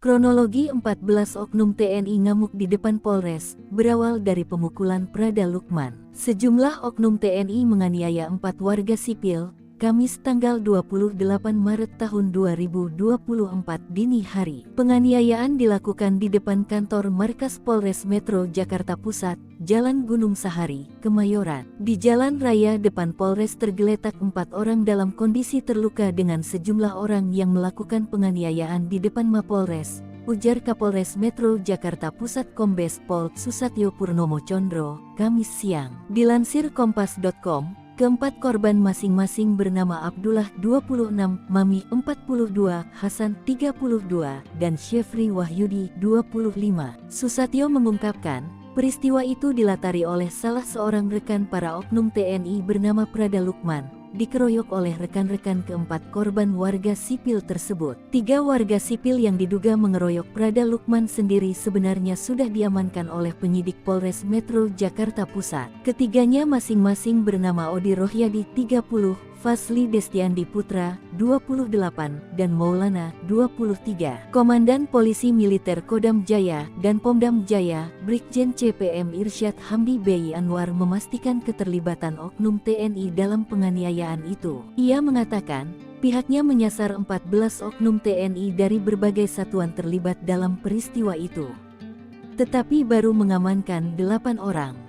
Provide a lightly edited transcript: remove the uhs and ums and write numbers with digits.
Kronologi 14 oknum TNI ngamuk di depan Polres, berawal dari pemukulan Prada Lukman. Sejumlah oknum TNI menganiaya 4 warga sipil, Kamis tanggal 28 Maret tahun 2024 dini hari. Penganiayaan dilakukan di depan kantor Markas Polres Metro Jakarta Pusat, Jalan Gunung Sahari, Kemayoran. Di jalan raya depan Polres tergeletak 4 orang dalam kondisi terluka dengan sejumlah orang yang melakukan penganiayaan di depan Mapolres, ujar Kapolres Metro Jakarta Pusat Kombes Pol Susatyo Purnomo Condro, Kamis siang. Dilansir Kompas.com, keempat korban masing-masing bernama Abdullah 26, Mami 42, Hasan 32, dan Syefri Wahyudi 25. Susatyo mengungkapkan, peristiwa itu dilatari oleh salah seorang rekan para oknum TNI bernama Prada Lukman, dikeroyok oleh rekan-rekan keempat korban warga sipil tersebut. 3 warga sipil yang diduga mengeroyok Prada Lukman sendiri sebenarnya sudah diamankan oleh penyidik Polres Metro Jakarta Pusat. Ketiganya masing-masing bernama Odi Rohyadi 30, Fasli Destiandi Putra 28, dan Maulana 23. Komandan Polisi Militer Kodam Jaya dan Pomdam Jaya, Brigjen CPM Irsyad Hamdi Bey Anwar memastikan keterlibatan oknum TNI dalam penganiayaan itu. Ia mengatakan, pihaknya menyasar 14 oknum TNI dari berbagai satuan terlibat dalam peristiwa itu, tetapi baru mengamankan 8 orang.